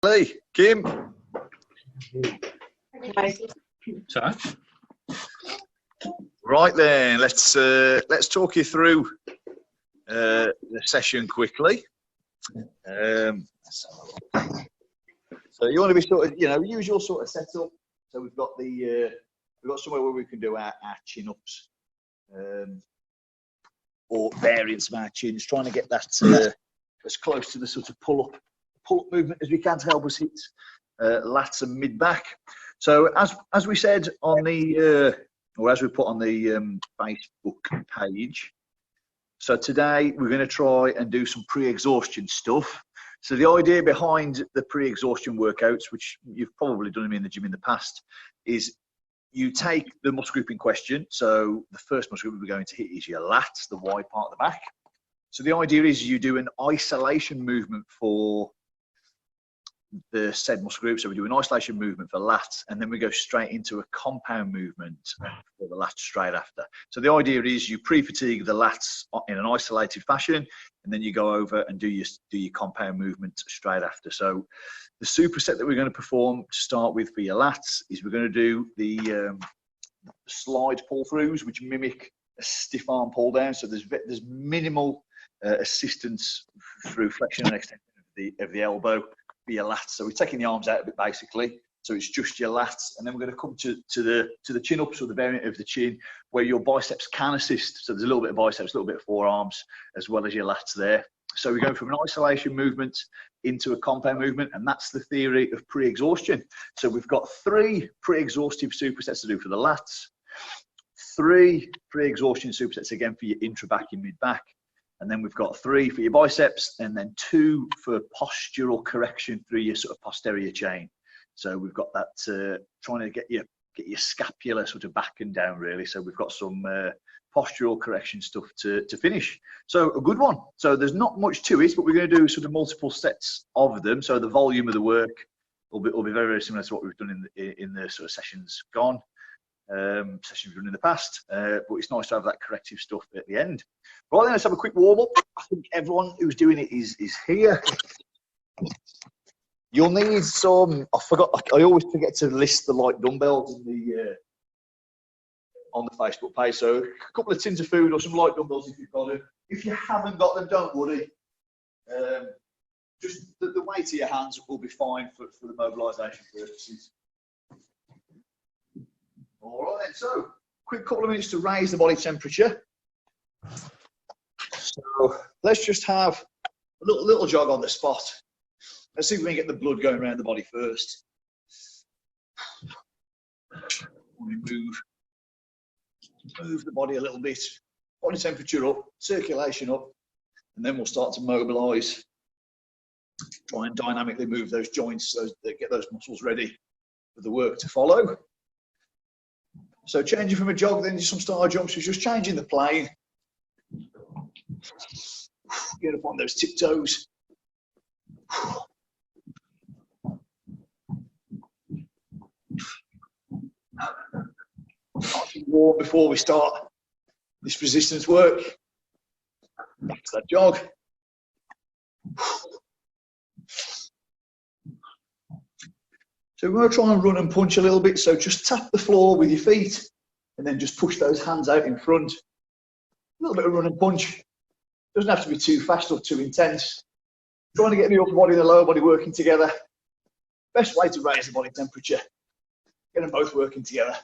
Hey, Kim. Sorry. Right then, let's talk you through the session quickly. So you want to be sort of, usual sort of setup. So we've got we've got somewhere where we can do our chin ups, or variants of our chins, trying to get that as close to the sort of pull up movement as we can to help us hit lats and mid back. So as we said on the or as we put on the Facebook page, so today we're going to try and do some pre-exhaustion stuff. So the idea behind the pre-exhaustion workouts, which you've probably done them in the gym in the past, is you take the muscle group in question. So the first muscle group we're going to hit is your lats, the wide part of the back. So the idea is you do an isolation movement for the said muscle group. So we do an isolation movement for lats, and then we go straight into a compound movement for the lats straight after. So the idea is you pre-fatigue the lats in an isolated fashion, and then you go over and do your compound movement straight after. So the superset that we're going to perform to start with for your lats is we're going to do the slide pull throughs, which mimic a stiff arm pull down. So there's minimal assistance through flexion and extension of the elbow for your lats. So we're taking the arms out a bit basically. So it's just your lats, and then we're going to come to the chin ups, or the variant of the chin, where your biceps can assist. So there's a little bit of biceps, a little bit of forearms, as well as your lats there. So we go from an isolation movement into a compound movement, and that's the theory of pre-exhaustion. So we've got 3 pre-exhaustive supersets to do for the lats, 3 pre-exhaustion supersets again for your intra-back, your mid-back, and then we've got 3 for your biceps, and then 2 for postural correction through your sort of posterior chain. So we've got that trying to get your scapula sort of back and down really. So we've got some postural correction stuff to finish. So a good one. So there's not much to it, but we're going to do sort of multiple sets of them. So the volume of the work will be very, very similar to what we've done in the sort of sessions gone. Sessions we've done in the past, but it's nice to have that corrective stuff at the end. Right then, let's have a quick warm up. I think everyone who's doing it is here. You'll need some. I always forget to list the light dumbbells in on the Facebook page. So a couple of tins of food or some light dumbbells if you've got them. If you haven't got them, don't worry. Just the weight of your hands will be fine for the mobilisation purposes. All right then, so quick couple of minutes to raise the body temperature. So let's just have a little jog on the spot. Let's see if we can get the blood going around the body first. We move the body a little bit, body temperature up, circulation up, and then we'll start to mobilise. Try and dynamically move those joints so that get those muscles ready for the work to follow. So changing from a jog then to some star jumps is just changing the plane. Get up on those tiptoes. Nice and warm before we start this resistance work. Back to that jog. So we're going to try and run and punch a little bit. So just tap the floor with your feet and then just push those hands out in front. A little bit of run and punch. Doesn't have to be too fast or too intense. Trying to get the upper body and the lower body working together. Best way to raise the body temperature. Get them both working together.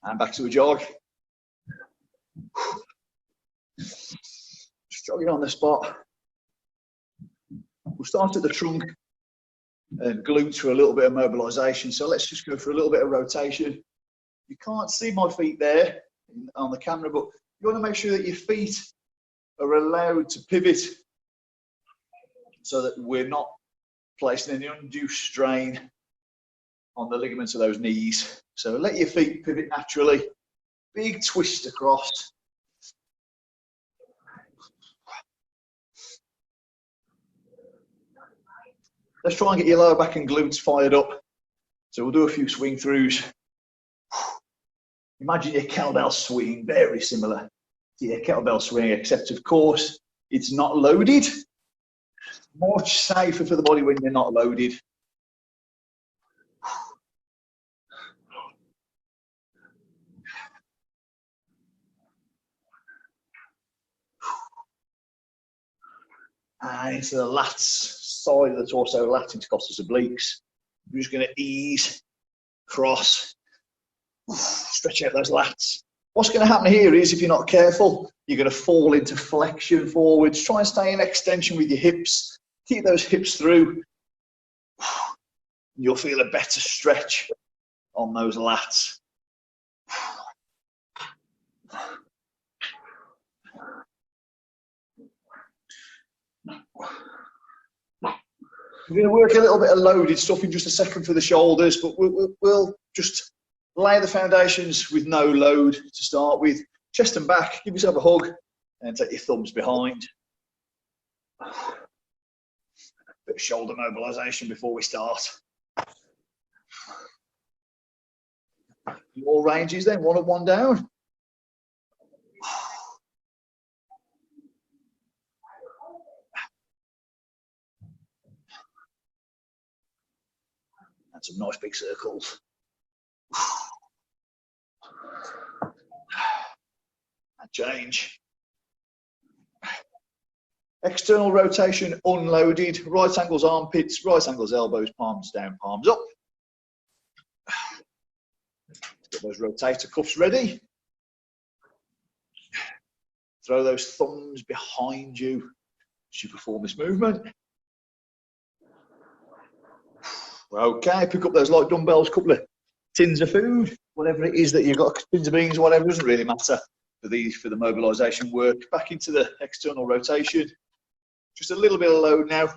And back to a jog. Just jogging on the spot. We'll start at the trunk and glutes for a little bit of mobilisation. So let's just go for a little bit of rotation. You can't see my feet there on the camera, but you want to make sure that your feet are allowed to pivot so that we're not placing any undue strain on the ligaments of those knees. So let your feet pivot naturally. Big twist across. Let's try and get your lower back and glutes fired up. So we'll do a few swing throughs. Imagine your kettlebell swing, very similar to your kettlebell swing, except of course it's not loaded. Much safer for the body when you're not loaded. And into the lats side of the torso, lat intercostal obliques. We're just going to ease, cross, stretch out those lats. What's going to happen here is, if you're not careful, you're going to fall into flexion forwards. Try and stay in extension with your hips. Keep those hips through. You'll feel a better stretch on those lats. We're going to work a little bit of loaded stuff in just a second for the shoulders, but we'll just lay the foundations with no load to start with. Chest and back, give yourself a hug and take your thumbs behind. Bit of shoulder mobilisation before we start. More ranges then, one up, one down. And some nice big circles. And change. External rotation unloaded. Right angles armpits, right angles elbows, palms down, palms up. Get those rotator cuffs ready. Throw those thumbs behind you as you perform this movement. Okay, pick up those light dumbbells, couple of tins of food, whatever it is that you've got, tins of beans, whatever, doesn't really matter for the mobilisation work. Back into the external rotation. Just a little bit of load now.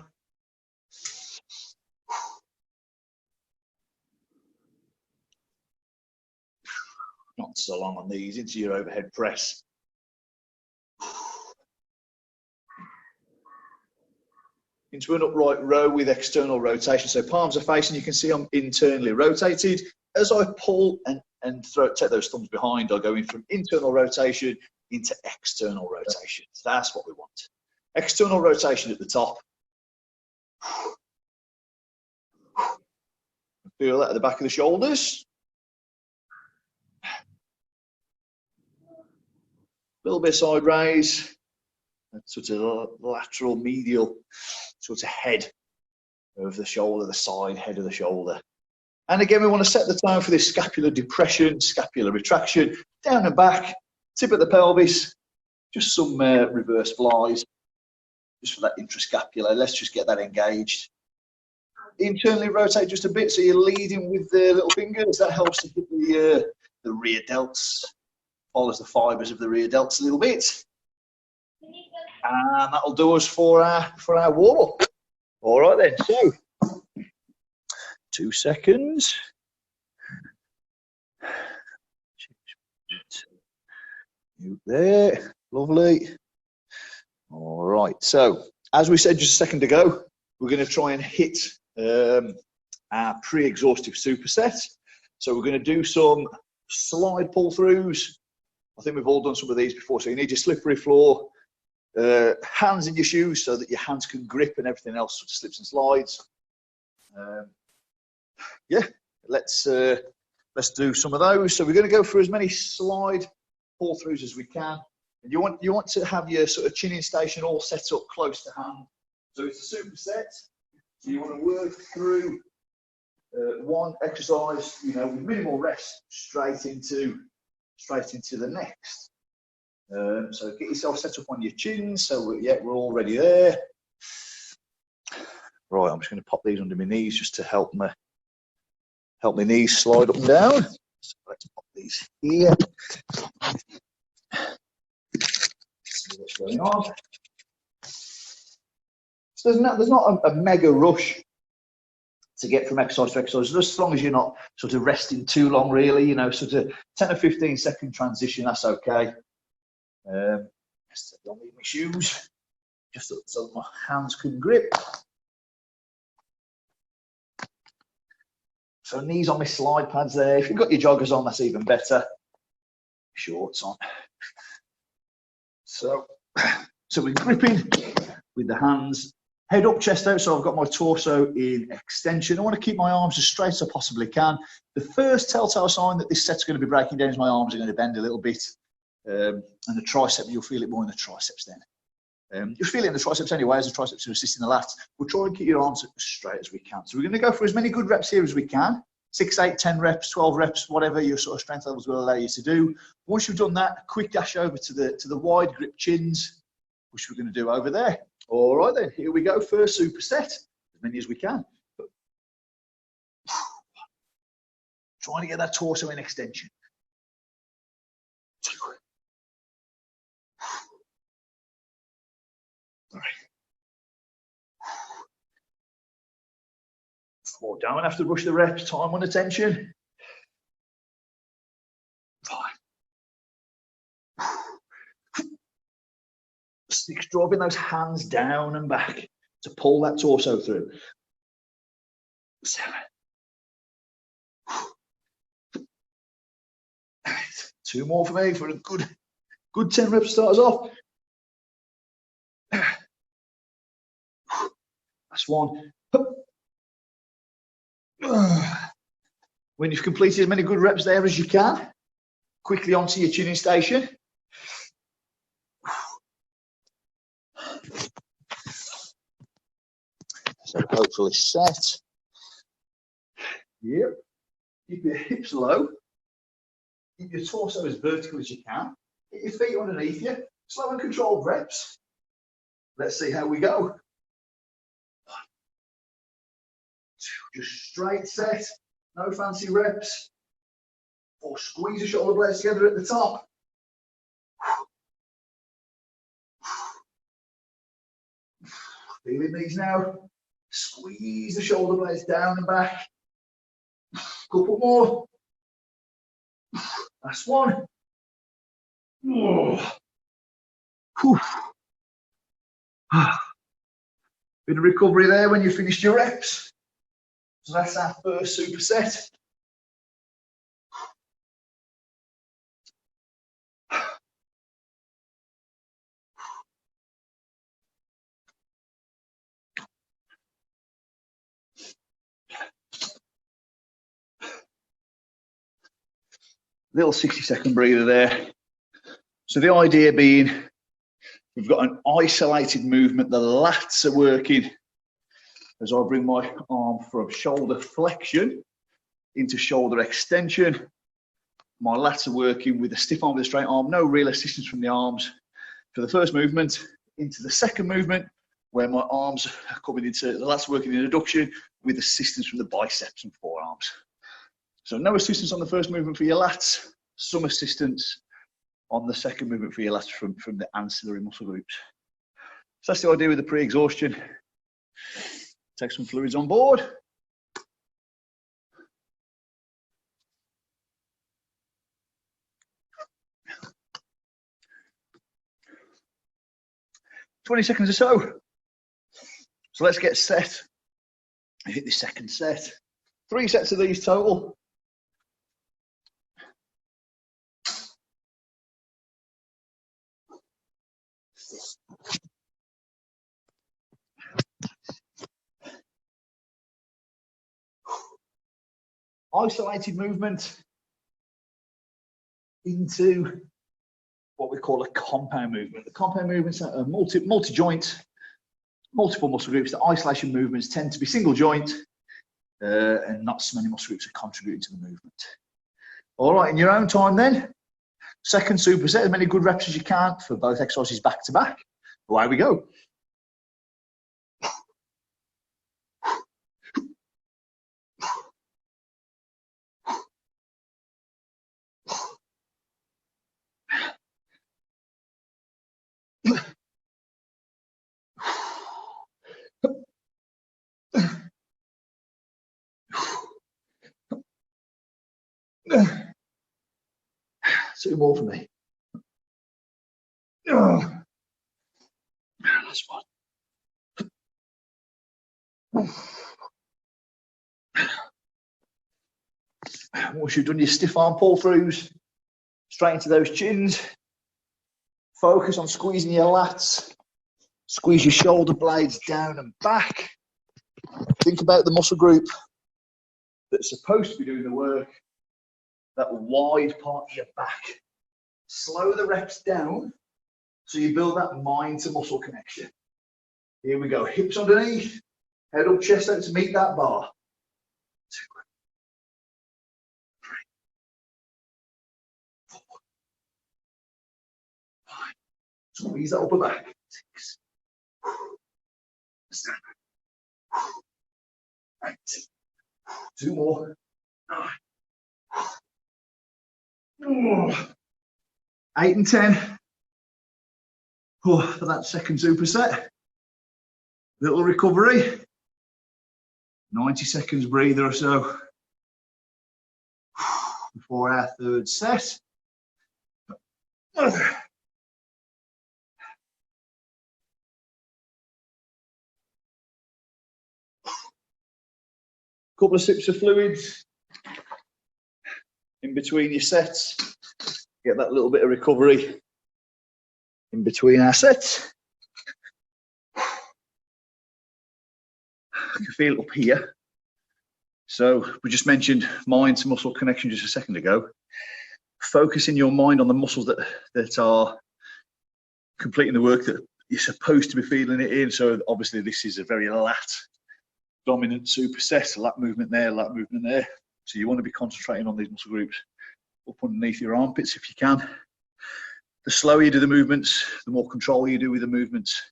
Not so long on these, into your overhead press. Into an upright row with external rotation. So palms are facing, you can see I'm internally rotated. As I pull and take those thumbs behind, I go in from internal rotation into external rotation. That's what we want. External rotation at the top. Feel that at the back of the shoulders. A little bit of side raise. That sort of lateral medial sort of head of the shoulder, the side head of the shoulder. And again, we want to set the tone for this scapular depression, scapular retraction, down and back, tip of the pelvis, just some reverse flies, just for that intrascapular. Let's just get that engaged. Internally rotate just a bit, so you're leading with the little fingers. That helps to hit the rear delts, follows the fibers of the rear delts a little bit. And that'll do us for our warm-up. All right then, so 2 seconds. Mute there, lovely. All right, so as we said just a second ago, we're going to try and hit our pre-exhaustive superset. So we're going to do some slide pull-throughs. I think we've all done some of these before. So you need your slippery floor, hands in your shoes so that your hands can grip and everything else sort of slips and slides. Yeah, let's do some of those. So we're going to go for as many slide pull throughs as we can. And you want to have your sort of chin-in station all set up close to hand. So it's a superset. So you want to work through one exercise, you know, with minimal rest straight into the next. So get yourself set up on your chin. So we're already there. Right, I'm just going to pop these under my knees just to help my knees slide up and down. So let's pop these here. See what's going on. So there's not a mega rush to get from exercise to exercise, just as long as you're not sort of resting too long, really. You know, sort of 10 or 15 second transition, that's okay. Just don't leave my shoes, just so my hands can grip. So knees on my slide pads there. If you've got your joggers on, that's even better. Shorts on. So So we're gripping with the hands, head up, chest out, so I've got my torso in extension. I want to keep my arms as straight as I possibly can. The first telltale sign that this set's going to be breaking down is my arms are going to bend a little bit. And the tricep, you'll feel it more in the triceps then. You'll feel it in the triceps anyway, as the triceps are assisting the lats. We'll try and keep your arms as straight as we can. So we're going to go for as many good reps here as we can. 6, 8, 10 reps, 12 reps, whatever your sort of strength levels will allow you to do. Once you've done that, a quick dash over to the wide grip chins, which we're going to do over there. All right then, here we go, first superset, as many as we can. Trying to get that torso in extension. 2, 3, 4, don't have to rush the reps, time on attention. 5, 6, dropping those hands down and back to pull that torso through. 7, 8, 2 more for me for a good 10 reps starters off. That's 1. When you've completed as many good reps there as you can, quickly onto your chinning station. So hopefully set. Yep. Keep your hips low. Keep your torso as vertical as you can. Get your feet underneath you. Slow and controlled reps. Let's see how we go. 1, 2, just straight set. No fancy reps. 4, squeeze the shoulder blades together at the top. Feeling these now. Squeeze the shoulder blades down and back. Couple more. That's 1. Oh. Bit of recovery there when you finished your reps. So that's our first superset. Little 60-second breather there. So the idea being, we've got an isolated movement. The lats are working as I bring my arm from shoulder flexion into shoulder extension. My lats are working with a stiff arm with a straight arm, no real assistance from the arms for the first movement. Into the second movement, where my arms are coming into, the lats working in adduction with assistance from the biceps and forearms. So no assistance on the first movement for your lats, some assistance on the second movement for your lats from the ancillary muscle groups. So that's the idea with the pre-exhaustion. Take some fluids on board. "20 seconds or so. So let's get set. I hit the second set. 3 sets of these total. Isolated movement into what we call a compound movement. The compound movements are multi-joint, multiple muscle groups. The isolation movements tend to be single joint and not so many muscle groups are contributing to the movement. All right, in your own time then, second superset, as many good reps as you can for both exercises back to back. Away we go. Two more for me. Last one. Once you've done your stiff arm pull throughs, straight into those chins. Focus on squeezing your lats Squeeze your shoulder blades down and back. Think about the muscle group that's supposed to be doing the work, that wide part of your back. Slow the reps down so you build that mind to muscle connection. Here we go, hips underneath, head up, chest out to meet that bar. 2, 3, 4, 5. Squeeze that upper back. 6. Stand. 8. 2 more. 9. 8 and 10. For that second superset. Little recovery. 90 seconds breather or so before our third set. Couple of sips of fluids in between your sets. Get that little bit of recovery in between our sets. I can feel it up here. So we just mentioned mind to muscle connection just a second ago. Focusing your mind on the muscles that are completing the work that you're supposed to be feeling it in. So obviously this is a very lat dominant superset, lat movement there, lat movement there. So you want to be concentrating on these muscle groups up underneath your armpits if you can. The slower you do the movements, the more control you do with the movements,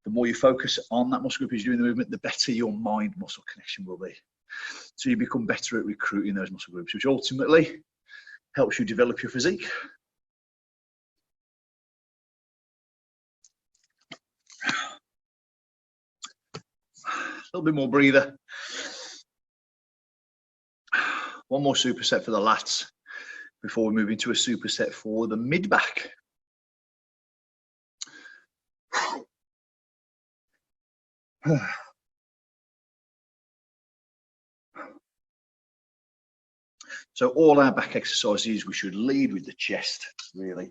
the more you focus on that muscle group as you're doing the movement, the better your mind muscle connection will be. So you become better at recruiting those muscle groups, which ultimately helps you develop your physique. A little bit more breather. One more superset for the lats before we move into a superset for the mid back. So all our back exercises, we should lead with the chest, really.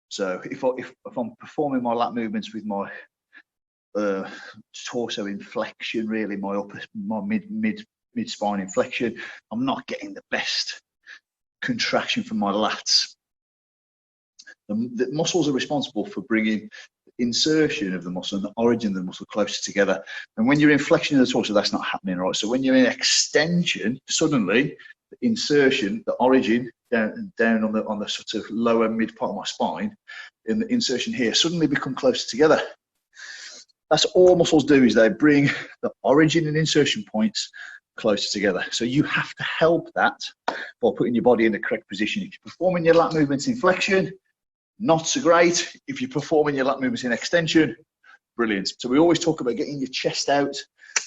So if I'm performing my lat movements with my torso inflection, really, my mid spine inflection, I'm not getting the best contraction from my lats. The muscles are responsible for bringing insertion of the muscle and the origin of the muscle closer together. And when you're in flexion of the torso, that's not happening, right? So when you're in extension, suddenly the insertion, the origin down on the sort of lower mid part of my spine, and the insertion here suddenly become closer together. That's all muscles do, is they bring the origin and insertion points closer together. So you have to help that by putting your body in the correct position. If you're performing your lat movements in flexion, not so great. If you're performing your lat movements in extension, brilliant. So we always talk about getting your chest out,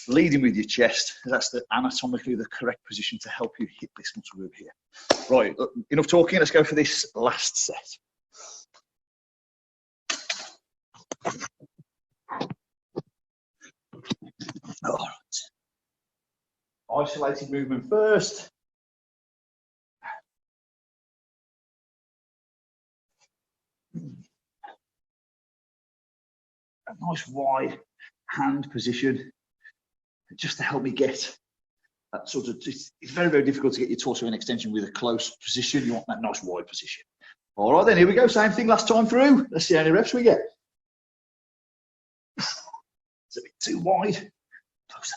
leading with your chest. That's the anatomically the correct position to help you hit this muscle group here. Right, enough talking. Let's go for this last set. All right. Isolated movement first. A nice wide hand position just to help me get that sort of, it's very, very difficult to get your torso in extension with a close position. You want that nice wide position. All right, then here we go. Same thing last time through. Let's see how many reps we get. It's a bit too wide. Closer.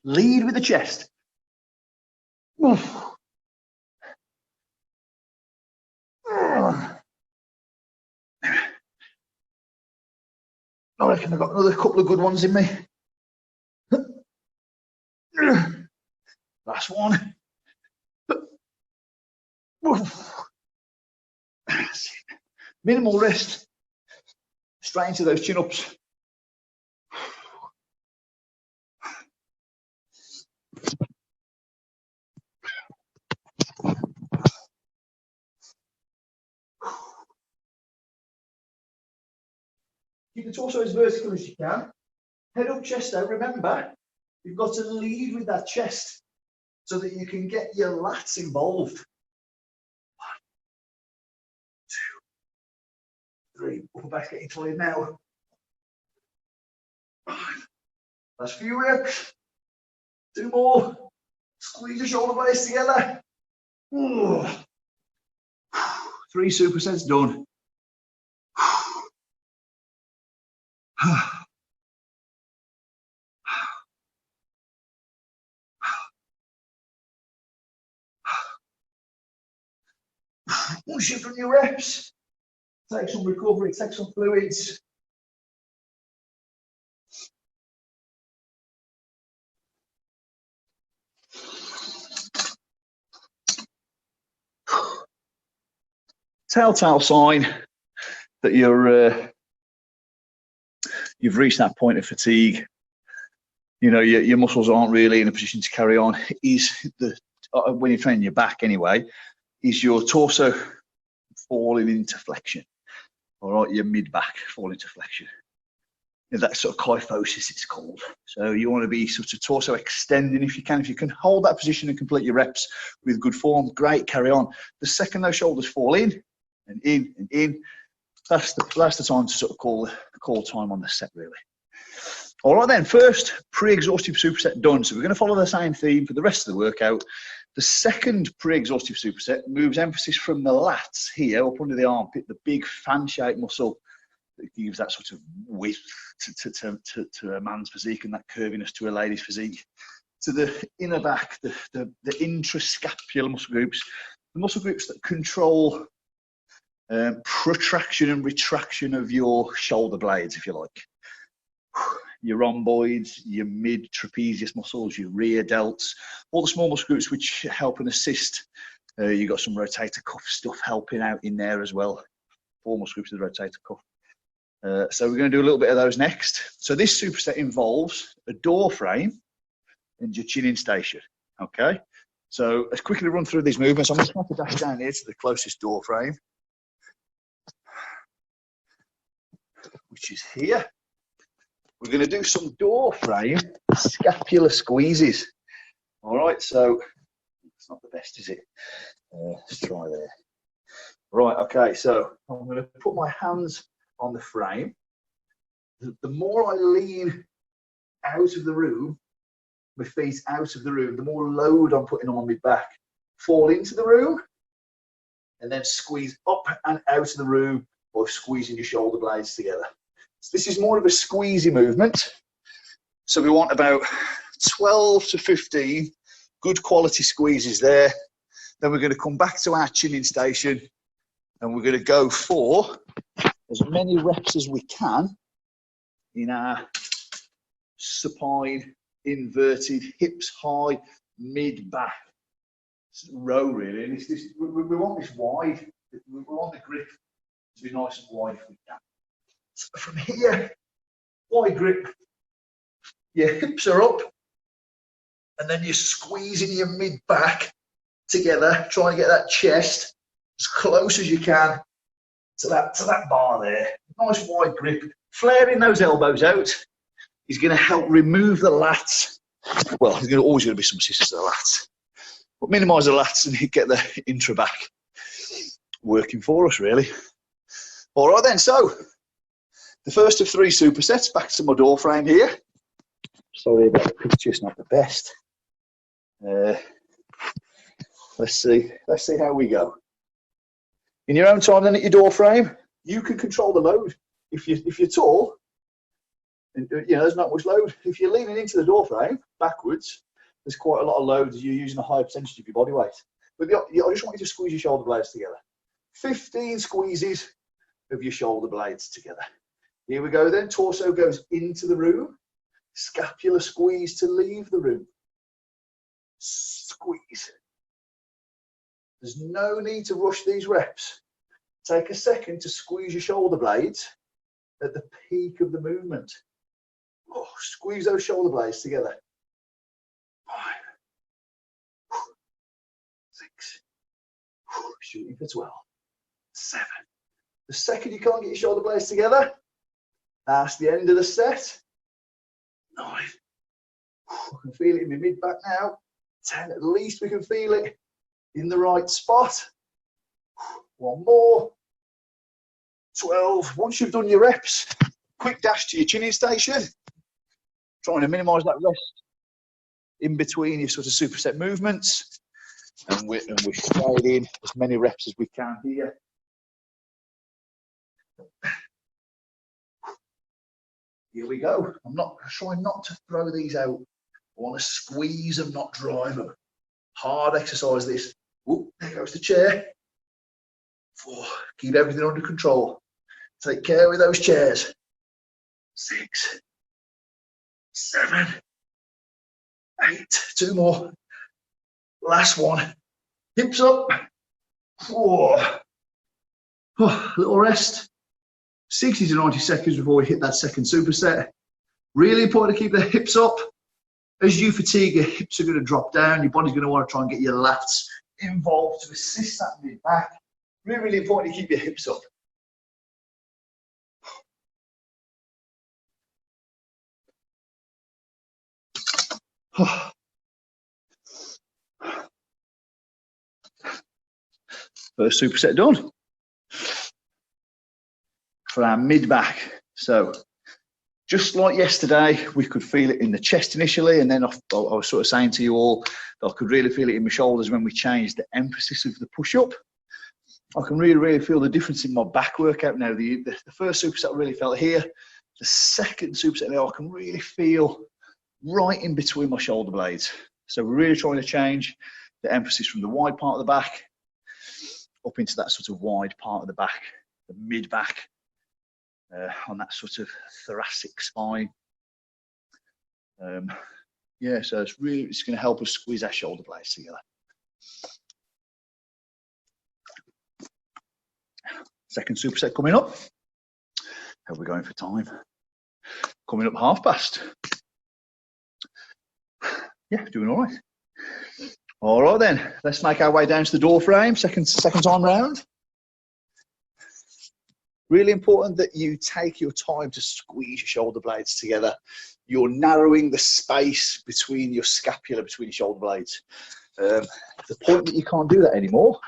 Lead with the chest. I reckon I've got another couple of good ones in me. Last one. Minimal rest. Straight into those chin-ups. Keep the torso as vertical as you can. Head up, chest out. Remember, you've got to lead with that chest so that you can get your lats involved. 3. Upper back's getting tired now. 5. Last few reps. 2 more. Squeeze your shoulder blades together. 3 supersets done. Once you've done your reps, take some recovery, take some fluids. Telltale sign that you've reached that point of fatigue. You know, your muscles aren't really in a position to carry on. Is when you're training your back anyway, is your torso falling into flexion. All right, your mid back falling into flexion. That's sort of kyphosis, it's called. So you want to be sort of torso extending if you can. If you can hold that position and complete your reps with good form, great, carry on. The second those shoulders fall in and in and in, that's the time to sort of call time on the set, really. All right then, first pre-exhaustive superset done. So we're going to follow the same theme for the rest of the workout. The second pre-exhaustive superset moves emphasis from the lats here up under the armpit, the big fan-shaped muscle that gives that sort of width to a man's physique and that curviness to a lady's physique, to the inner back, the intra scapular muscle groups, the muscle groups that control protraction and retraction of your shoulder blades, if you like. Your rhomboids, your mid trapezius muscles, your rear delts, all the small muscle groups which help and assist. You've got some rotator cuff stuff helping out in there as well. 4 muscle groups of the rotator cuff. So we're going to do a little bit of those next. So this superset involves a door frame and your chin in station. Okay. So let's quickly run through these movements. I'm just going to dash down here to the closest door frame, which is here. We're going to do some door frame scapular squeezes. All right, so it's not the best, is it? Let's try there. Right, okay, so I'm going to put my hands on the frame. The more I lean out of the room, my feet out of the room, the more load I'm putting on my back. Fall into the room and then squeeze up and out of the room by squeezing your shoulder blades together. So this is more of a squeezy movement. So we want about 12 to 15 good quality squeezes there. Then we're going to come back to our chin in station and we're going to go for as many reps as we can in our supine inverted hips high mid back row, really. And we want this wide. We want the grip to be nice and wide if we can. So from here, wide grip, your hips are up, and then you're squeezing your mid back together, trying to get that chest as close as you can to that bar there. Nice wide grip. Flaring those elbows out is going to help remove the lats. Well, there's always going to be some resistance to the lats, but minimise the lats and get the intra back working for us, really. All right then, so the first of 3 supersets. Back to my door frame here. Sorry about the picture, it's not the best. Let's see how we go. In your own time then at your door frame, you can control the load. If you're tall, and you know there's not much load. If you're leaning into the door frame backwards, there's quite a lot of load as you're using a high percentage of your body weight. But I just want you to squeeze your shoulder blades together. 15 squeezes of your shoulder blades together. Here we go then. Torso goes into the room. Scapular squeeze to leave the room. Squeeze. There's no need to rush these reps. Take a second to squeeze your shoulder blades at the peak of the movement. Oh, squeeze those shoulder blades together. 5, 6, shooting for 12, 7. The second you can't get your shoulder blades together, that's the end of the set. 9. I can feel it in my mid back now. 10, at least we can feel it in the right spot. 1 more. 12. Once you've done your reps, quick dash to your chin-in station, trying to minimize that rest in between your sort of superset movements, and we're straight in as many reps as we can here. Here we go. I'm trying not to throw these out. I want to squeeze them, not drive them. Hard exercise this. Ooh, there goes the chair. 4. Keep everything under control. Take care with those chairs. 6, 7, 8. 2 more. Last one. Hips up. 4. Oh, little rest. 60 to 90 seconds before we hit that second superset. Really important to keep the hips up. As you fatigue, your hips are going to drop down. Your body's going to want to try and get your lats involved to assist that mid-back. Really, really important to keep your hips up. First superset done. For our mid-back. So just like yesterday, we could feel it in the chest initially, and then I was sort of saying to you all that I could really feel it in my shoulders when we changed the emphasis of the push-up. I can really, really feel the difference in my back workout now. The first superset I really felt here. The second superset now I can really feel right in between my shoulder blades. So we're really trying to change the emphasis from the wide part of the back up into that sort of wide part of the back, the mid-back, on that sort of thoracic spine. Yeah, so it's going to help us squeeze our shoulder blades together. Second superset coming up. How are we going for time? Coming up past. Yeah, doing all right. All right then, let's make our way down to the door frame. Second time round. Really important that you take your time to squeeze your shoulder blades together. You're narrowing the space between your scapula, between your shoulder blades. The point that you can't do that anymore,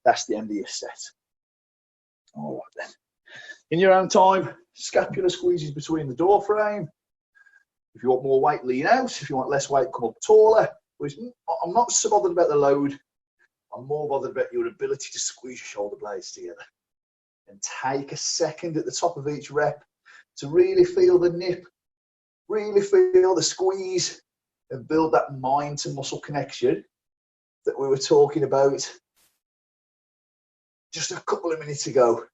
that's the end of your set. All right then. In your own time, scapula squeezes between the door frame. If you want more weight, lean out. If you want less weight, come up taller. I'm not so bothered about the load. I'm more bothered about your ability to squeeze your shoulder blades together. And take a second at the top of each rep to really feel the nip, really feel the squeeze, and build that mind to muscle connection that we were talking about just a couple of minutes ago.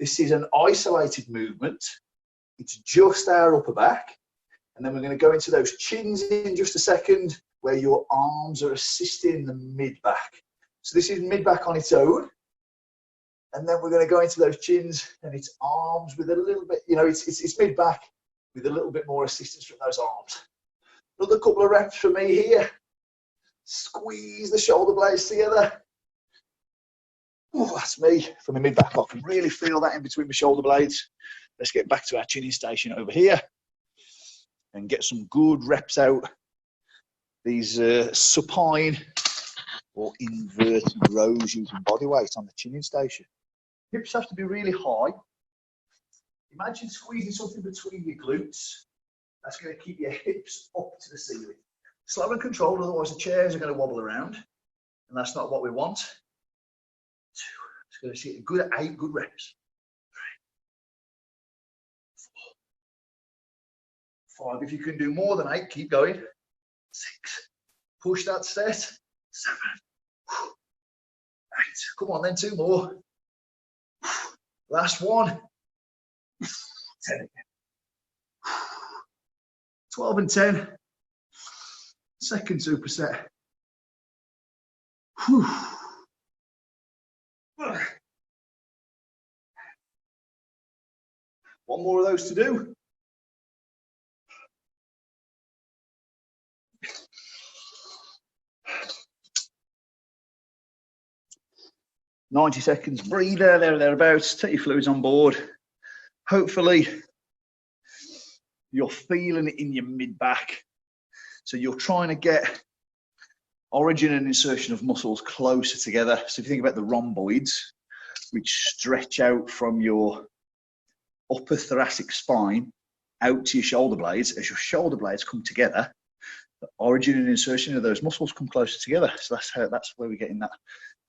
This is an isolated movement. It's just our upper back. And then we're going to go into those chins in just a second, where your arms are assisting the mid-back. So this is mid-back on its own. And then we're going to go into those chins, and it's arms with a little bit, it's mid-back with a little bit more assistance from those arms. Another couple of reps for me here. Squeeze the shoulder blades together. Oh, that's me from the mid-back. I can really feel that in between my shoulder blades. Let's get back to our chin-in station over here and get some good reps out. These supine or inverted rows using body weight on the chin-in station. Hips have to be really high. Imagine squeezing something between your glutes. That's going to keep your hips up to the ceiling. Slow and controlled, otherwise the chairs are going to wobble around. And that's not what we want. 2. It's going to see a good 8 good reps. 3, 4, 5. If you can do more than 8, keep going. 6. Push that set. 7. 8. Come on then, 2 more. Last one. 10 again. 12 and 10. Second superset. One more of those to do. "90 seconds, breather, there or thereabouts. Take your fluids on board. Hopefully, you're feeling it in your mid-back. So you're trying to get origin and insertion of muscles closer together. So if you think about the rhomboids, which stretch out from your upper thoracic spine out to your shoulder blades. As your shoulder blades come together, the origin and insertion of those muscles come closer together. So that's where we're getting that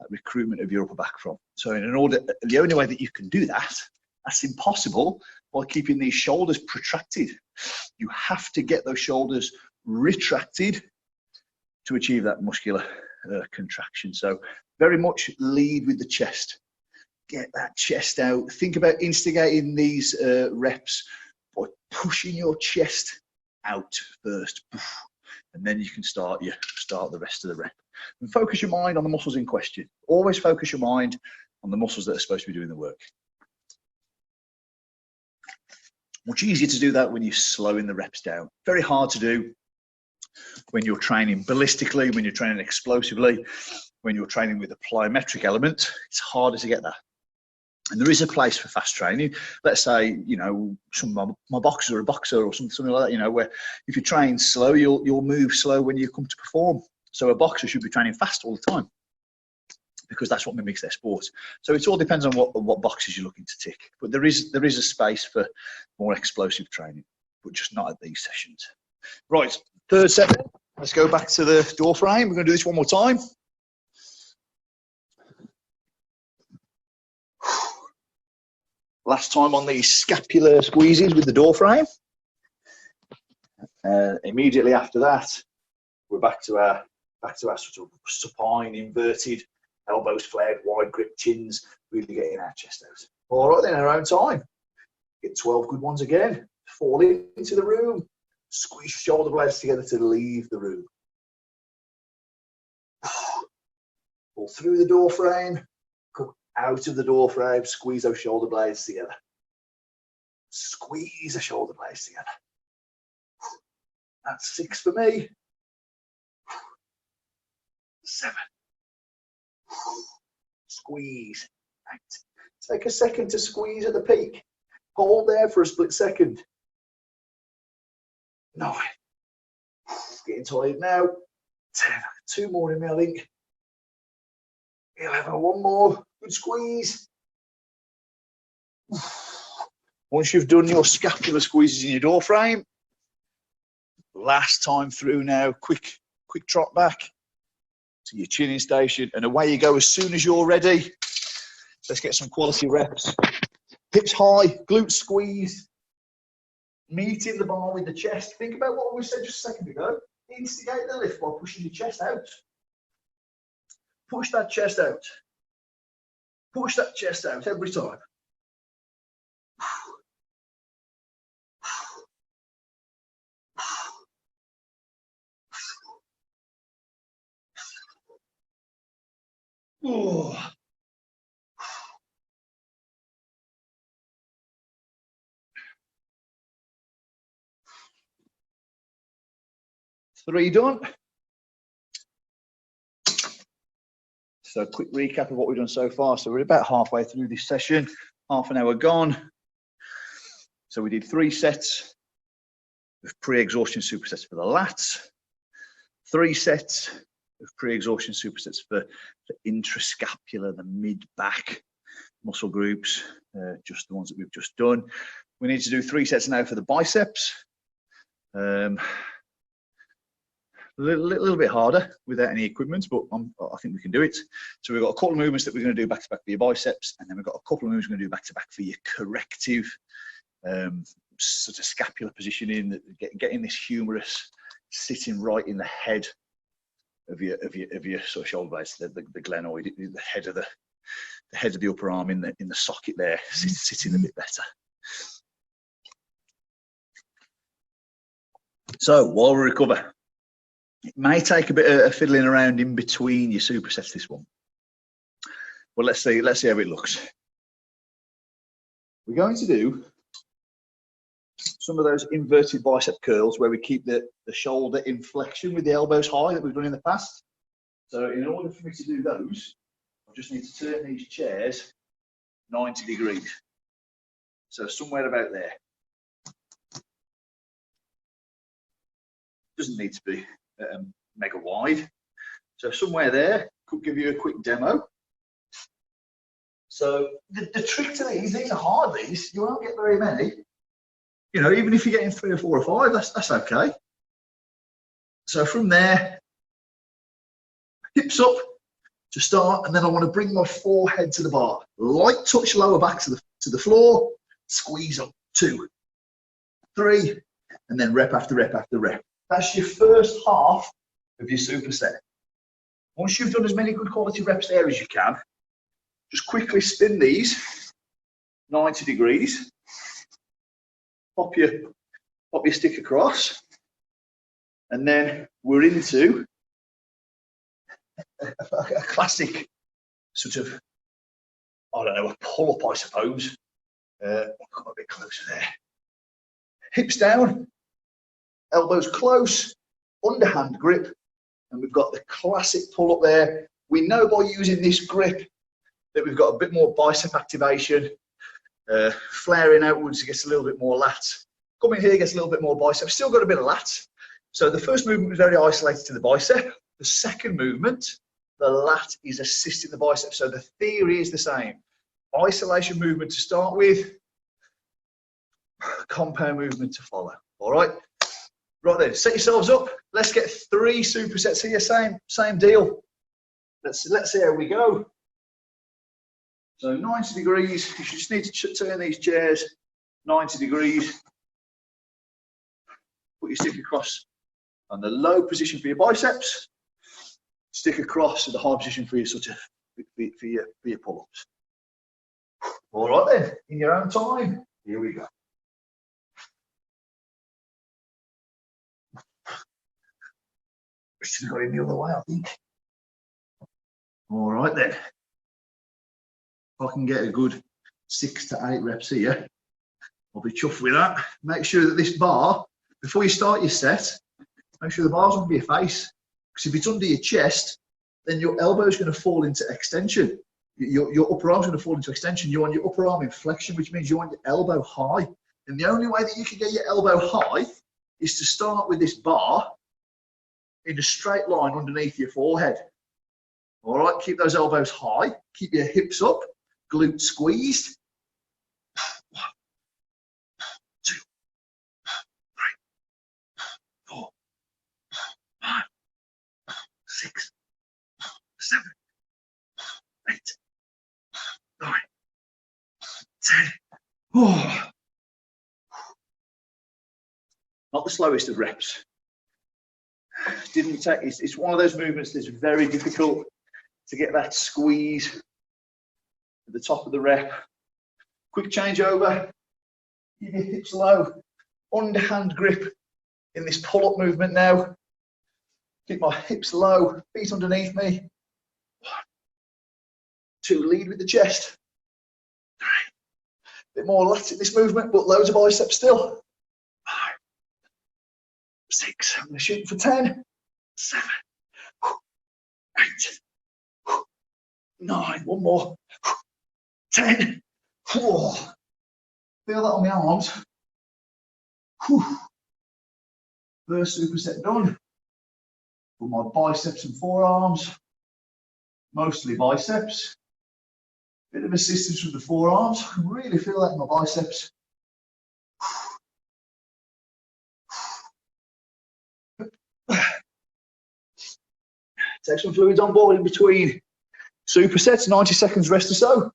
recruitment of your upper back from. So the only way that you can do that's impossible by keeping these shoulders protracted. You have to get those shoulders retracted to achieve that muscular contraction. So very much lead with the chest. Get that chest out. Think about instigating these reps by pushing your chest out first, and then you can start the rest of the rep. And focus your mind on the muscles in question. Always focus your mind on the muscles that are supposed to be doing the work. Much easier to do that when you're slowing the reps down. Very hard to do when you're training ballistically, when you're training explosively, when you're training with a plyometric element. It's harder to get that. And there is a place for fast training. Let's say, you know, some of my boxers are a boxer or something like that, you know, where if you train slow, you'll move slow when you come to perform. So a boxer should be training fast all the time because that's what mimics their sport. So it all depends on what boxes you're looking to tick. But there is a space for more explosive training, but just not at these sessions. Right, third set. Let's go back to the door frame. We're going to do this one more time. Last time on these scapular squeezes with the door frame. Immediately after that, we're back to our sort of supine inverted, elbows flared, wide grip chins, really getting our chest out. All right, then, our own time. Get 12 good ones again. Fall into the room. Squeeze shoulder blades together to leave the room. Pull through the door frame. Come out of the door frame. Squeeze those shoulder blades together. Squeeze the shoulder blades together. That's 6 for me. 7. Squeeze. 8. Take a second to squeeze at the peak. Hold there for a split second. 9. Getting tired now. 10. 2 more in me, I think. 11. One more. Good squeeze. Once you've done your scapular squeezes in your door frame, last time through now, quick trot back to your chinning station, and away you go as soon as you're ready. Let's get some quality reps. Hips high, glutes squeeze, meeting the bar with the chest. Think about what we said just a second ago. Instigate the lift by pushing your chest out. Push that chest out. Push that chest out every time. Oh. 3 done. So quick recap of what we've done so far. So we're about halfway through this session, half an hour gone. So we did 3 sets of pre-exhaustion supersets for the lats, 3 sets of pre-exhaustion supersets for the intrascapular, the mid-back muscle groups, just the ones that we've just done. We need to do 3 sets now for the biceps. A little bit harder without any equipment, but I think we can do it. So we've got a couple of movements that we're going to do back to back for your biceps, and then we've got a couple of movements we're going to do back to back for your corrective sort of scapular positioning, getting this humerus sitting right in the head of your sort of shoulder blades, the glenoid, the head of the upper arm in the socket there, sitting a bit better. So while we recover, it may take a bit of fiddling around in between your supersets, this one. Well, let's see how it looks. We're going to do some of those inverted bicep curls where we keep the shoulder in flexion with the elbows high that we've done in the past. So in order for me to do those, I just need to turn these chairs 90 degrees. So somewhere about there. Doesn't need to be mega wide. So somewhere there, could give you a quick demo. So the trick to these are hard, these. You won't get very many. You know, even if you're getting 3 or 4 or 5, that's okay. So from there, hips up to start, and then I want to bring my forehead to the bar. Light touch lower back to the floor, squeeze up, 2, 3, and then rep after rep after rep. That's your first half of your superset. Once you've done as many good quality reps there as you can, just quickly spin these 90 degrees, pop your stick across, and then we're into a classic sort of, I don't know, a pull-up, I suppose. I'll come a bit closer there. Hips down, elbows close, underhand grip, and we've got the classic pull-up there. We know by using this grip that we've got a bit more bicep activation, flaring outwards gets a little bit more lats. Coming here gets a little bit more bicep, still got a bit of lats. So the first movement was very isolated to the bicep. The second movement, the lat is assisting the bicep. So the theory is the same. Isolation movement to start with, compound movement to follow. All right, right then, set yourselves up. Let's get 3 supersets here, same deal. Let's see how we go. So 90 degrees, you just need to turn these chairs 90 degrees. Put your stick across on the low position for your biceps. Stick across to the high position for your sort of for your pull-ups. All right then, in your own time, here we go. Should have got in the other way, I think. All right then. If I can get a good 6 to 8 reps here, I'll be chuffed with that. Make sure that this bar, before you start your set, make sure the bar's under your face. Because if it's under your chest, then your elbow is going to fall into extension. Your upper arm's going to fall into extension. You want your upper arm in flexion, which means you want your elbow high. And the only way that you can get your elbow high is to start with this bar in a straight line underneath your forehead. All right, keep those elbows high. Keep your hips up, glutes squeezed. 1, 2, 3, 4, 5, 6, 7, 8, 9, 10. Oh. Not the slowest of reps. Didn't take. It's one of those movements that's very difficult to get that squeeze at the top of the rep. Quick change over. Keep your hips low. Underhand grip in this pull-up movement now. Keep my hips low, feet underneath me. 1, 2, lead with the chest. 3. Bit more lats in this movement, but loads of biceps still. 5, 6. I'm going to shoot for 10. 7, 8, 9. One more. 10. Feel that on my arms. First superset done. For my biceps and forearms. Mostly biceps. Bit of assistance from the forearms. I can really feel that in my biceps. Take some fluids on board in between supersets, 90 seconds rest or so.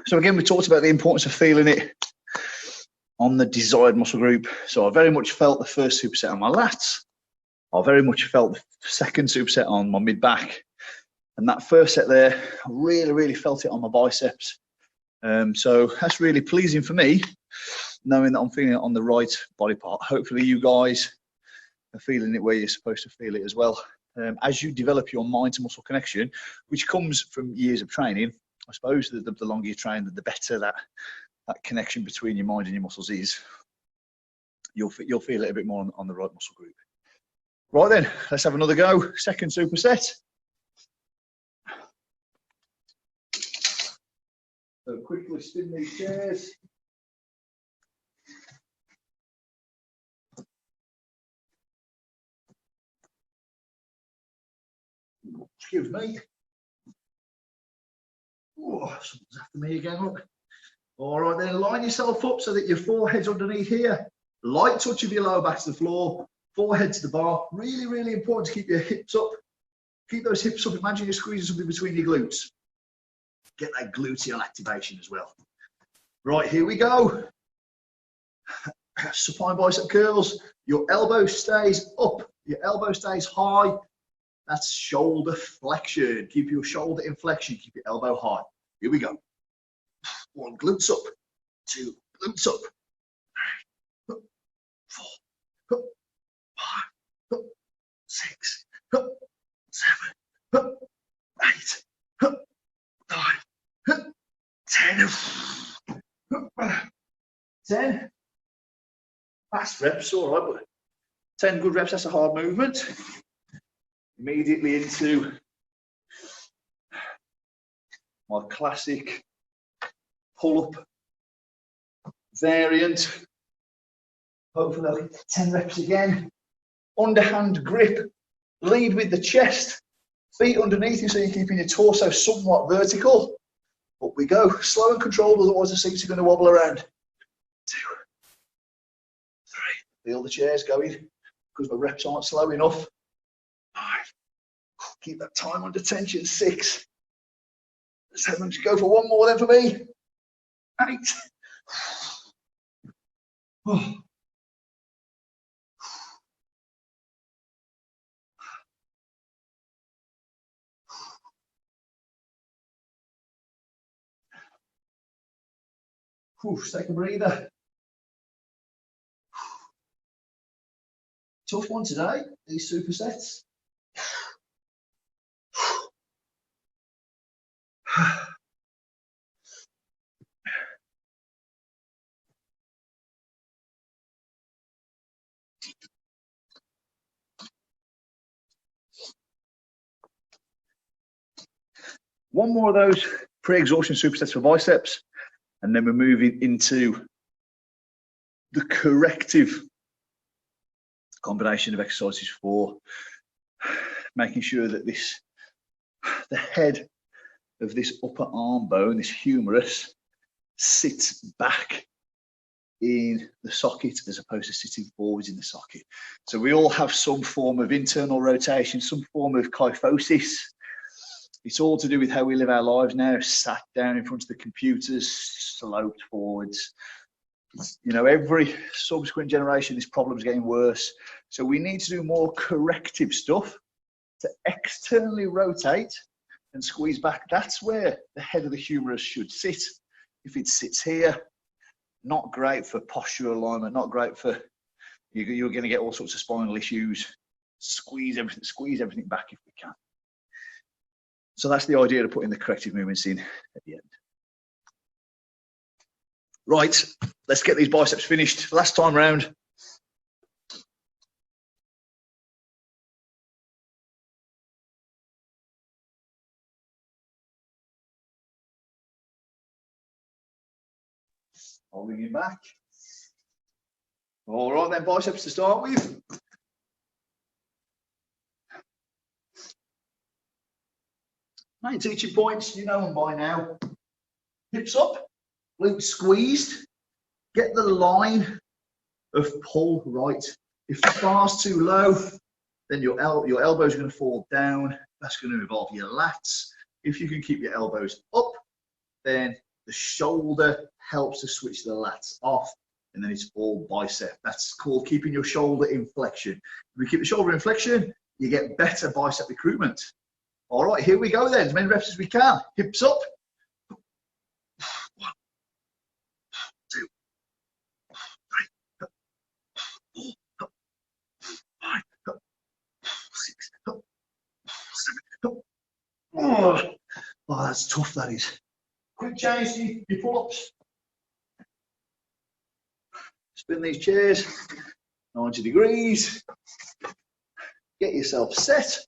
So again, we talked about the importance of feeling it on the desired muscle group. So I very much felt the first superset on my lats. I very much felt the second superset on my mid-back. And that first set there, I really felt it on my biceps. So that's really pleasing for me, knowing that I'm feeling it on the right body part. Hopefully you guys are feeling it where you're supposed to feel it as well. As you develop your mind to muscle connection, which comes from years of training, I suppose the longer you train, the better that connection between your mind and your muscles is. You'll feel it a bit more on the right muscle group. Right then, let's have another go. Second superset. So quickly spin these chairs. Excuse me. Oh, someone's after me again, look. All right then, line yourself up so that your forehead's underneath here. Light touch of your lower back to the floor, forehead to the bar. Really, really important to keep your hips up. Keep those hips up. Imagine you're squeezing something between your glutes. Get that gluteal activation as well. Right, here we go. Supine bicep curls. Your elbow stays up. Your elbow stays high. That's shoulder flexion. Keep your shoulder in flexion. Keep your elbow high. Here we go. 1, glutes up. 2, glutes up. 3, 4, 5, 6, 7, 8, 9, 10. 10. Fast reps, all right, but 10 good reps, that's a hard movement. Immediately into my classic pull-up variant. Hopefully I'll get 10 reps again. Underhand grip, lead with the chest, feet underneath you so you're keeping your torso somewhat vertical. Up we go, slow and controlled, otherwise the seats are going to wobble around. 2, 3, feel the chairs going because the reps aren't slow enough. 5, keep that time under tension. 6, 7, just go for one more then for me. 8. Oh. Take a breather. Tough one today, these supersets. One more of those pre-exhaustion supersets for biceps, and then we're moving into the corrective combination of exercises for making sure that the head of this upper arm bone, this humerus, sits back in the socket as opposed to sitting forwards in the socket. So we all have some form of internal rotation, some form of kyphosis. It's all to do with how we live our lives now, sat down in front of the computers, sloped forwards. You know, every subsequent generation, this problem's getting worse. So we need to do more corrective stuff to externally rotate and squeeze back. That's where the head of the humerus should sit. If it sits here, not great for posture alignment, not great for, you're going to get all sorts of spinal issues. Squeeze everything back if we can. So that's the idea of putting the corrective movements in at the end. Right, let's get these biceps finished. Last time round. Holding it back. All right then, biceps to start with. Main teaching points, you know them by now. Hips up, glutes squeezed. Get the line of pull right. If the bar's too low, then your elbows are going to fall down. That's going to involve your lats. If you can keep your elbows up, then the shoulder helps to switch the lats off, and then it's all bicep. That's called keeping your shoulder in flexion. If we keep the shoulder in flexion, you get better bicep recruitment. All right, here we go then, as many reps as we can. Hips up. 1, 2, 3, 4, 5, 6, 7. Oh, that's tough, that is. quick change to your pull-ups. Spin these chairs 90 degrees. Get yourself set.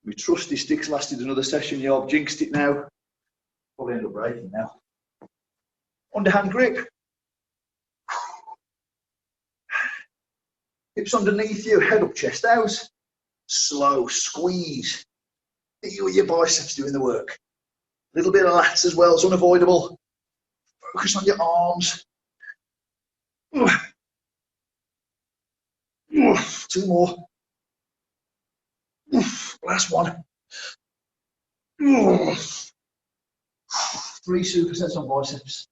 My trusty sticks lasted another session. I've jinxed it now. Probably end up breaking now. Underhand grip. Hips underneath you, head up, chest out. Slow squeeze. Feel your biceps doing the work. A little bit of lats as well, it's unavoidable. Focus on your arms. Two more. Last one. 3 supersets on biceps.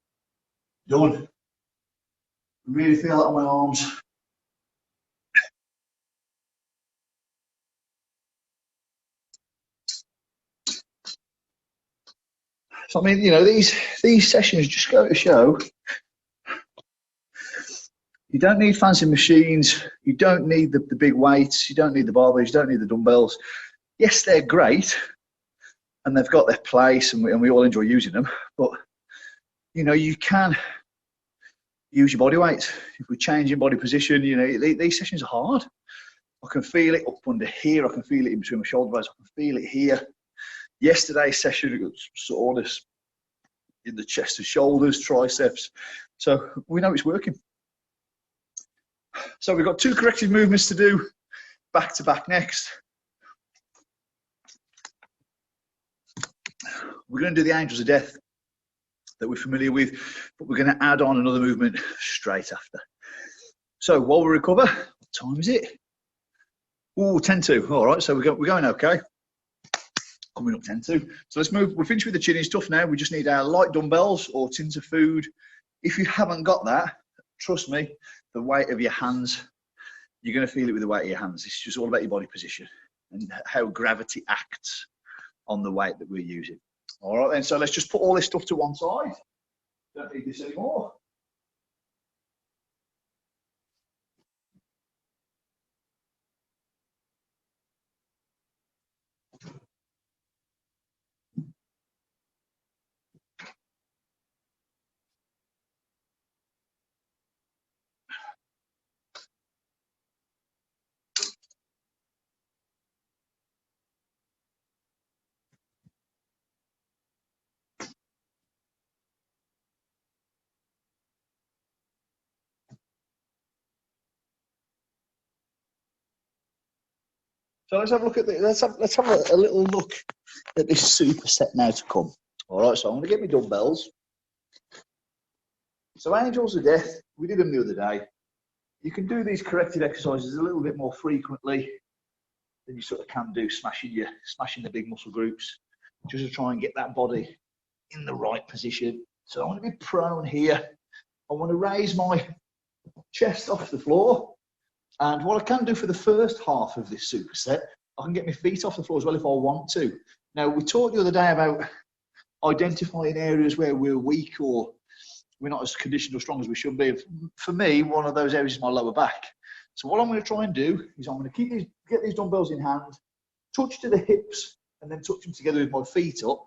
Done. Really feel that on my arms. So I mean, you know, these sessions just go to show you don't need fancy machines, you don't need the big weights, you don't need the barbells, you don't need the dumbbells. Yes, they're great and they've got their place and we all enjoy using them, but you know, you can use your body weight. If we change your body position, you know, these sessions are hard. I can feel it up under here, I can feel it in between my shoulder blades, I can feel it here. Yesterday's session, it was soreness in the chest and shoulders, triceps. So we know it's working. So we've got 2 corrective movements to do, back to back next. We're going to do the angels of death that we're familiar with, but we're going to add on another movement straight after. So while we recover, what time is it? Oh, 10-2. All right, so we're going okay. Coming up 10-2. So let's move. We're finished with the chin stuff now. We just need our light dumbbells or tins of food. If you haven't got that, trust me, the weight of your hands, you're going to feel it with the weight of your hands. It's just all about your body position and how gravity acts on the weight that we're using. All right, then. So let's just put all this stuff to one side. Don't need this anymore. So let's have a look at the, let's have a little look at this superset now to come. All right, so I'm going to get my dumbbells. So angels of death, we did them the other day. You can do these corrective exercises a little bit more frequently than you sort of can do smashing the big muscle groups, just to try and get that body in the right position. So I want to be prone here. I want to raise my chest off the floor. And what I can do for the first half of this superset, I can get my feet off the floor as well if I want to. Now, we talked the other day about identifying areas where we're weak or we're not as conditioned or strong as we should be. For me, one of those areas is my lower back. So what I'm going to try and do is I'm going to get these dumbbells in hand, touch to the hips, and then touch them together with my feet up.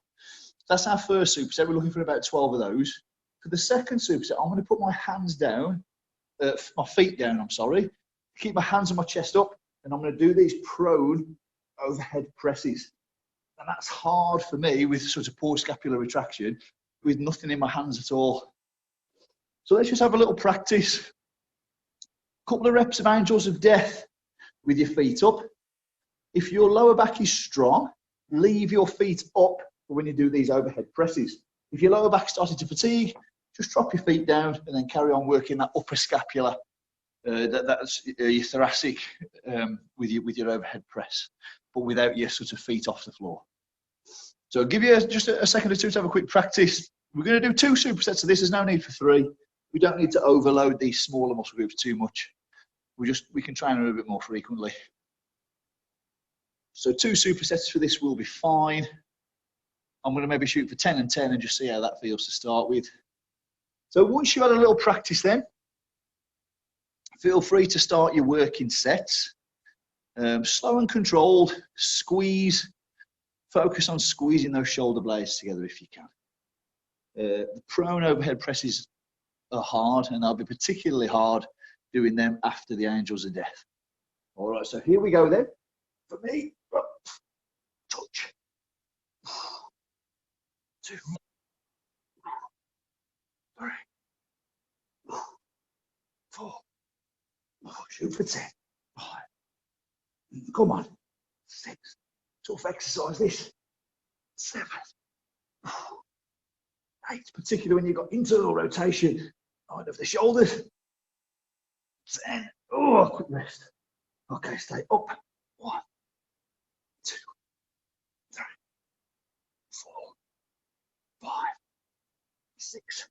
That's our first superset. We're looking for about 12 of those. For the second superset, I'm going to put my hands down, my feet down, I'm sorry. Keep my hands on my chest up, and I'm going to do these prone overhead presses. And that's hard for me with sort of poor scapular retraction, with nothing in my hands at all. So let's just have a little practice. A couple of reps of angels of death with your feet up. If your lower back is strong, leave your feet up when you do these overhead presses. If your lower back started to fatigue, just drop your feet down and then carry on working that upper scapula. That's your thoracic with your overhead press, but without your sort of feet off the floor. So I'll give you just a second or two to have a quick practice. We're going to do 2 supersets of this. There's no need for 3. We don't need to overload these smaller muscle groups too much. We can train them a bit more frequently. So 2 supersets for this will be fine. I'm going to maybe shoot for 10 and 10 and just see how that feels to start with. So once you've had a little practice then, feel free to start your working sets. Slow and controlled, squeeze focus on squeezing those shoulder blades together if you can. The prone overhead presses are hard, and they'll be particularly hard doing them after the angels of death. All right, so here we go then. For me, touch. 2, 3, 4. Shoot for 10. 5. Come on. 6. Tough exercise this. 7. 8. Particularly when you've got internal rotation out of the shoulders. 10. Oh, quick rest. Okay, stay up. 1, 2, 3, 4, 5, 6,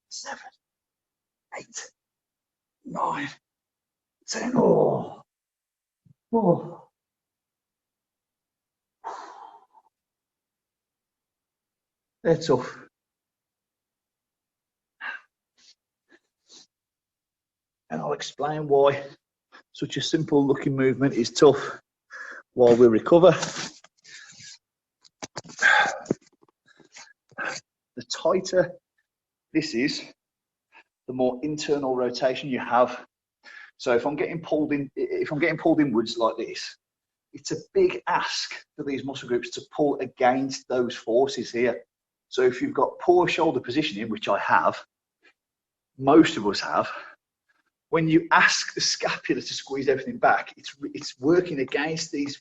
7, 8, 9, 10. Oh. Oh. They're tough. And I'll explain why such a simple looking movement is tough while we recover. The tighter this is, the more internal rotation you have. So if I'm getting pulled inwards like this, it's a big ask for these muscle groups to pull against those forces here. So if you've got poor shoulder positioning, which I have, most of us have, when you ask the scapula to squeeze everything back, it's working against these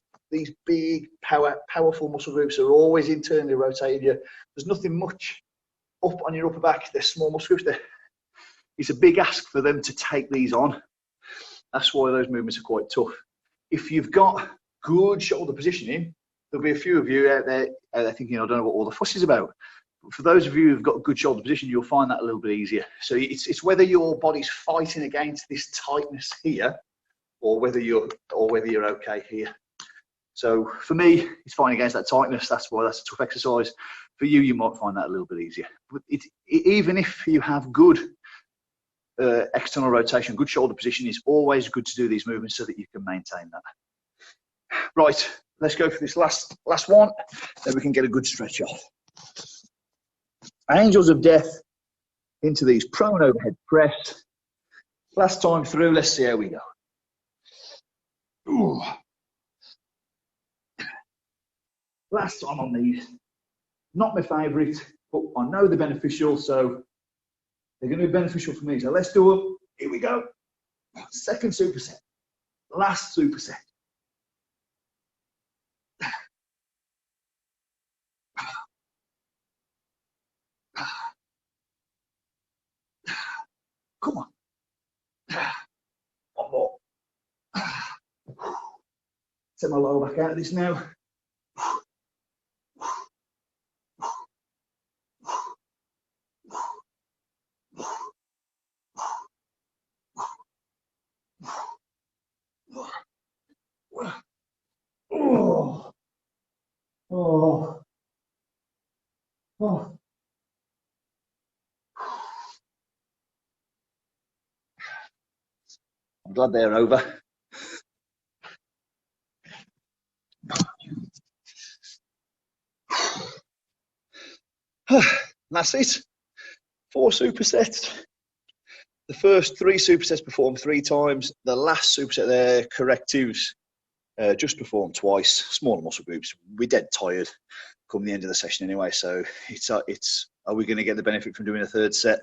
big, powerful muscle groups that are always internally rotating you. There's nothing much up on your upper back. They're small muscle groups. It's a big ask for them to take these on. That's why those movements are quite tough. If you've got good shoulder positioning, there'll be a few of you out there thinking, I don't know what all the fuss is about. But for those of you who've got good shoulder position, you'll find that a little bit easier. So it's whether your body's fighting against this tightness here, or whether you're okay here. So for me, it's fighting against that tightness. That's why that's a tough exercise. For you, you might find that a little bit easier. But even if you have good external rotation, good shoulder position, it's always good to do these movements so that you can maintain that. Right, let's go for this last one, then we can get a good stretch off. Angels of death into these prone overhead press. Last time through, let's see how we go. Ooh. Last time on these, not my favourite, but I know they're beneficial, so they're going to be beneficial for me. So let's do them. Here we go. Second superset. Last superset. Come on. One more. Take my lower back out of this now. Oh. Oh. Oh. I'm glad they're over. That's it. 4 supersets. The first 3 supersets performed 3 times. The last superset there, correctives, just performed twice. Smaller muscle groups. We're dead tired come the end of the session anyway, so it's are we going to get the benefit from doing a third set?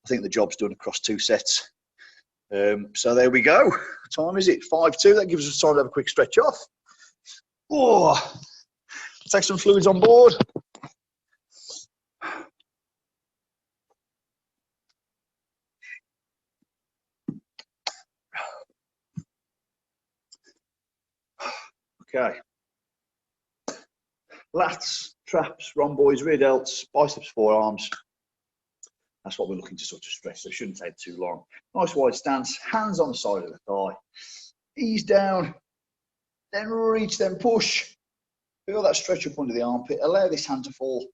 I think the job's done across 2 sets. So there we go. What time is it? 5:02. That gives us time to have a quick stretch off. Oh, take some fluids on board. Okay. Lats, traps, rhomboids, rear delts, biceps, forearms. That's what we're looking to sort of stretch, so it shouldn't take too long. Nice wide stance, hands on the side of the thigh. Ease down, then reach, then push. Feel that stretch up under the armpit. Allow this hand to fall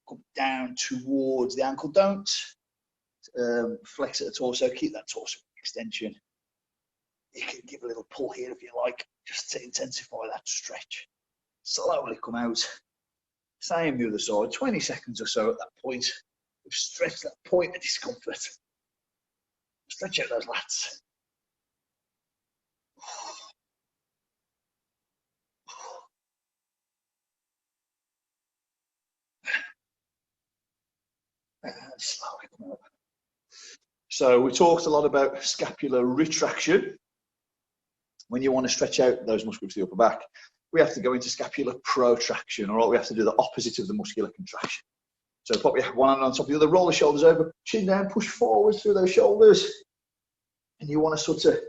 come down towards the ankle. Don't flex at the torso. Keep that torso extension. You can give a little pull here if you like, just to intensify that stretch. Slowly come out. Same the other side, 20 seconds or so at that point. We've stretched that point of discomfort. Stretch out those lats. And slowly come out. So we talked a lot about scapular retraction. When you want to stretch out those muscles of the upper back, we have to go into scapular protraction, or we have to do the opposite of the muscular contraction. So pop your one hand on top of the other, roll the shoulders over, chin down, push forwards through those shoulders. And you want to sort of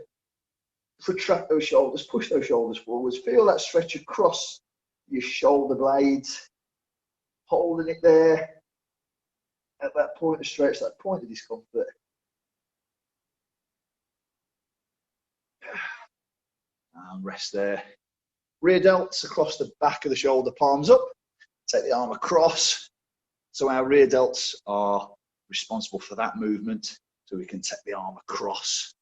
protract those shoulders, push those shoulders forwards, feel that stretch across your shoulder blades, holding it there at that point of stretch, that point of discomfort. And rest there. Rear delts across the back of the shoulder, palms up. Take the arm across. So our rear delts are responsible for that movement. So we can take the arm across.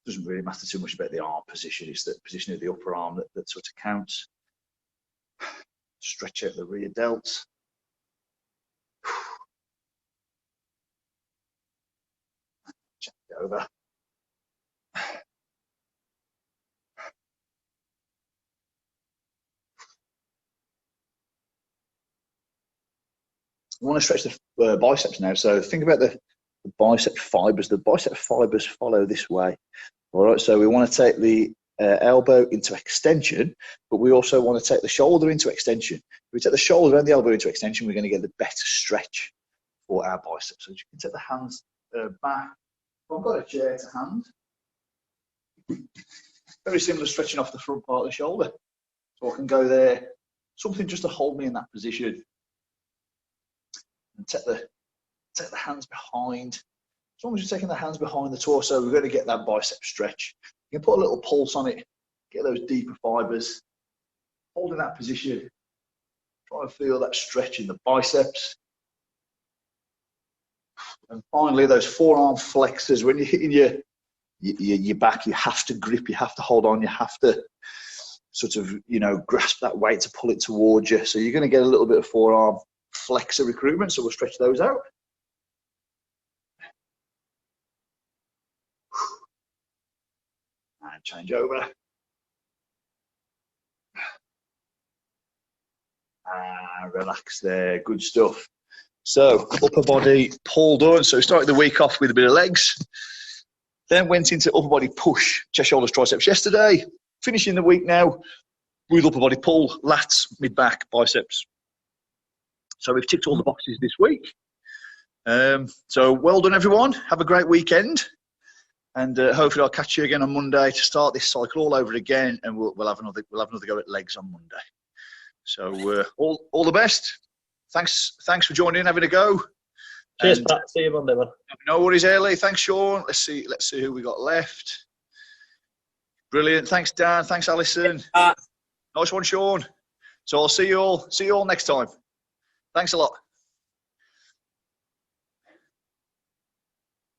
Doesn't really matter too much about the arm position. It's the position of the upper arm that sort of counts. Stretch out the rear delts. Check it over. We want to stretch the biceps now. So think about the bicep fibers. The bicep fibers follow this way. All right. So we want to take the elbow into extension, but we also want to take the shoulder into extension. If we take the shoulder and the elbow into extension, we're going to get the better stretch for our biceps. So you can take the hands back. I've got a chair to hand. Very similar stretching off the front part of the shoulder. So I can go there. Something just to hold me in that position. And take the hands behind. As long as you're taking the hands behind the torso, we're going to get that bicep stretch. You can put a little pulse on it, get those deeper fibers. Hold in that position. Try to feel that stretch in the biceps. And finally, those forearm flexors. When you're hitting your back, you have to grip, you have to hold on, you have to sort of, grasp that weight to pull it towards you. So you're going to get a little bit of forearm flexor recruitment, so we'll stretch those out. And change over. And relax there, good stuff. So upper body pull done. So we started the week off with a bit of legs, then went into upper body push, chest, shoulders, triceps yesterday. Finishing the week now with upper body pull, lats, mid back, biceps. So we've ticked all the boxes this week. So well done, everyone. Have a great weekend. And hopefully I'll catch you again on Monday to start this cycle all over again. And we'll have another go at legs on Monday. So all the best. Thanks for joining in, having a go. Cheers, Pat. See you Monday, man. No worries, Ailey. Thanks, Sean. Let's see who we got left. Brilliant. Thanks, Dan. Thanks, Alison. Nice one, Sean. So I'll see you all next time. Thanks a lot.